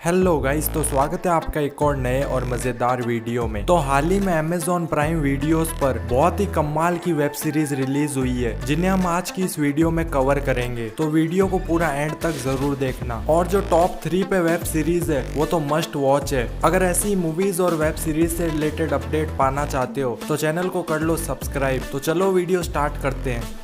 Hello guys, तो स्वागत है आपका एक और नए और मजेदार वीडियो में। तो हाल ही में अमेजॉन प्राइम वीडियोस पर बहुत ही कमाल की वेब सीरीज रिलीज हुई है, जिन्हें हम आज की इस वीडियो में कवर करेंगे। तो वीडियो को पूरा एंड तक जरूर देखना। और जो टॉप 3 पे वेब सीरीज है वो तो मस्ट वॉच है। अगर ऐसी मूवीज और वेब सीरीज से रिलेटेड अपडेट पाना चाहते हो तो चैनल को कर लो सब्सक्राइब। तो चलो वीडियो स्टार्ट करते हैं।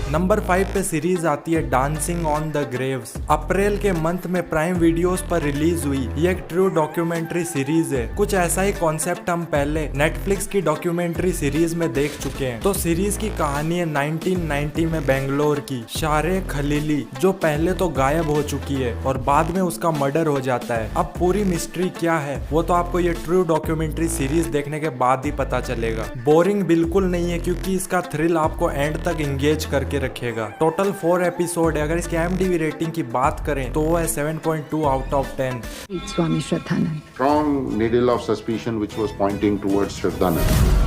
नंबर 5 पे सीरीज आती है डांसिंग ऑन द ग्रेव्स। अप्रैल के मंथ में प्राइम वीडियोस पर रिलीज हुई ये एक ट्रू डॉक्यूमेंट्री सीरीज है। कुछ ऐसा ही कॉन्सेप्ट हम पहले नेटफ्लिक्स की डॉक्यूमेंट्री सीरीज में देख चुके हैं। तो सीरीज की कहानी है 1990 में बेंगलोर की शारे खलीली, जो पहले तो गायब हो चुकी है और बाद में उसका मर्डर हो जाता है। अब पूरी मिस्ट्री क्या है वो तो आपको ये ट्रू डॉक्यूमेंट्री सीरीज देखने के बाद ही पता चलेगा। बोरिंग बिल्कुल नहीं है, क्योंकि इसका थ्रिल आपको एंड तक एंगेज करके रखेगा। टोटल 4 एपिसोड है। अगर इसकी IMDb रेटिंग की बात करें तो वो है 7.2 out of 10। Swami Shraddhanand. Strong needle of suspicion which was pointing towards Shraddhanand.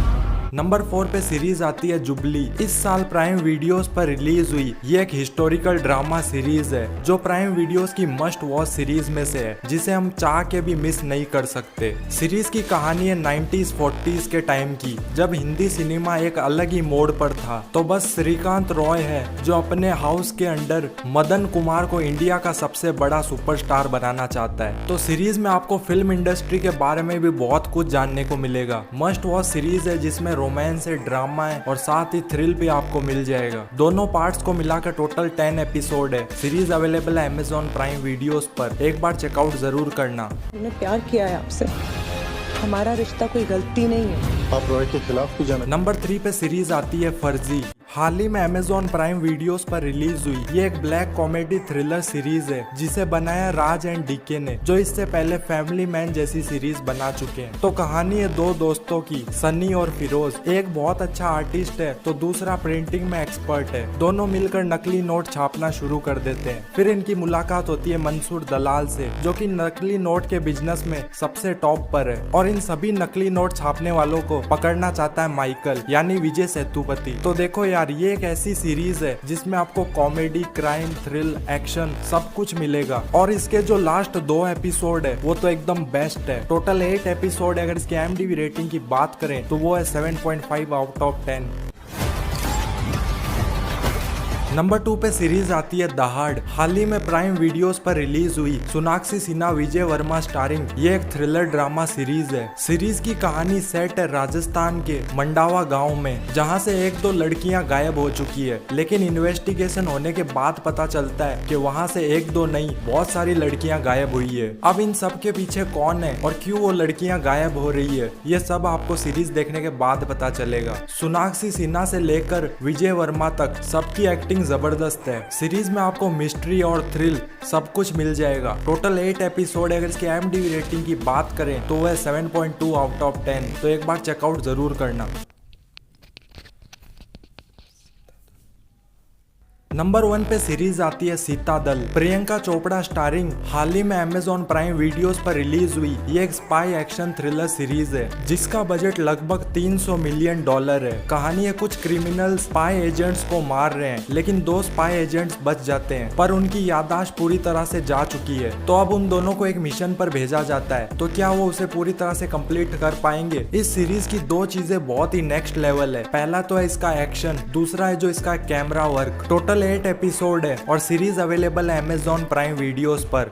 Number 4 पे सीरीज आती है जुबली। इस साल प्राइम वीडियोस पर रिलीज हुई ये एक हिस्टोरिकल ड्रामा सीरीज है, जो प्राइम वीडियोस की मस्ट वॉच सीरीज में से है, जिसे हम चाह के भी मिस नहीं कर सकते। सीरीज की कहानी है 90s 40s के टाइम की, जब हिंदी सिनेमा एक अलग ही मोड़ पर था। तो बस श्रीकांत रॉय है जो अपने हाउस के अंडर मदन कुमार को इंडिया का सबसे बड़ा सुपरस्टार बनाना चाहता है। तो सीरीज में आपको फिल्म इंडस्ट्री के बारे में भी बहुत कुछ जानने को मिलेगा। मस्ट वॉच सीरीज है जिसमें रोमांस है, ड्रामा है और साथ ही थ्रिल भी आपको मिल जाएगा। दोनों पार्ट्स को मिलाकर टोटल 10 एपिसोड है। सीरीज अवेलेबल है अमेजॉन प्राइम वीडियोस पर। एक बार चेकआउट जरूर करना। मैंने प्यार किया है आपसे, हमारा रिश्ता कोई गलती नहीं है। आप रॉय के खिलाफ भी जाना। नंबर 3 पे सीरीज आती है फर्जी। हाल ही में अमेजॉन प्राइम वीडियोस पर रिलीज हुई ये एक ब्लैक कॉमेडी थ्रिलर सीरीज है, जिसे बनाया राज एंड डीके ने, जो इससे पहले फैमिली मैन जैसी सीरीज बना चुके हैं। तो कहानी है दो दोस्तों की, सनी और फिरोज। एक बहुत अच्छा आर्टिस्ट है तो दूसरा प्रिंटिंग में एक्सपर्ट है। दोनों मिलकर नकली नोट छापना शुरू कर देते हैं। फिर इनकी मुलाकात होती है मंसूर दलाल से, जो कि नकली नोट के बिजनेस में सबसे टॉप पर है, और इन सभी नकली नोट छापने वालों को पकड़ना चाहता है माइकल यानी विजय सेतुपति। तो देखो यार, ये एक ऐसी सीरीज है जिसमें आपको कॉमेडी, क्राइम, थ्रिल, एक्शन सब कुछ मिलेगा। और इसके जो लास्ट 2 एपिसोड है वो तो एकदम बेस्ट है। टोटल 8 एपिसोड है। अगर इसकी IMDb रेटिंग की बात करें तो वो है 7.5 आउट ऑफ 10। नंबर 2 पे सीरीज आती है दहाड़। हाल ही में प्राइम वीडियोस पर रिलीज हुई सोनाक्षी सिन्हा, विजय वर्मा स्टारिंग ये एक थ्रिलर ड्रामा सीरीज है। सीरीज की कहानी सेट है राजस्थान के मंडावा गांव में, जहां से 1-2 लड़कियां गायब हो चुकी है। लेकिन इन्वेस्टिगेशन होने के बाद पता चलता है कि वहां से 1-2 नहीं, बहुत सारी लड़कियां गायब हुई है। अब इन सब के पीछे कौन है और क्यों वो लड़कियां गायब हो रही है, ये सब आपको सीरीज देखने के बाद पता चलेगा। सोनाक्षी सिन्हा से लेकर विजय वर्मा तक सबकी एक्टिंग जबरदस्त है। सीरीज में आपको मिस्ट्री और थ्रिल सब कुछ मिल जाएगा। टोटल 8 एपिसोड है। अगर इसकी IMDb रेटिंग की बात करें तो वह 7.2 आउट ऑफ 10। तो एक बार चेकआउट जरूर करना। नंबर 1 पे सीरीज आती है सीतादल। प्रियंका चोपड़ा स्टारिंग हाल ही में अमेजॉन प्राइम वीडियोस पर रिलीज हुई ये एक स्पाई एक्शन थ्रिलर सीरीज है, जिसका बजट लगभग $300 मिलियन है। कहानी है कुछ क्रिमिनल स्पाई एजेंट्स को मार रहे हैं, लेकिन 2 स्पाई एजेंट्स बच जाते हैं, पर उनकी याददाश्त पूरी तरह से जा चुकी है। तो अब उन दोनों को एक मिशन पर भेजा जाता है। तो क्या वो उसे पूरी तरह से कंप्लीट कर पाएंगे? इस सीरीज की 2 चीजें बहुत ही नेक्स्ट लेवल है। पहला तो है इसका एक्शन, दूसरा है जो इसका कैमरा वर्क। टोटल 8 एपिसोड है और सीरीज अवेलेबल है अमेजॉन प्राइम वीडियोस पर।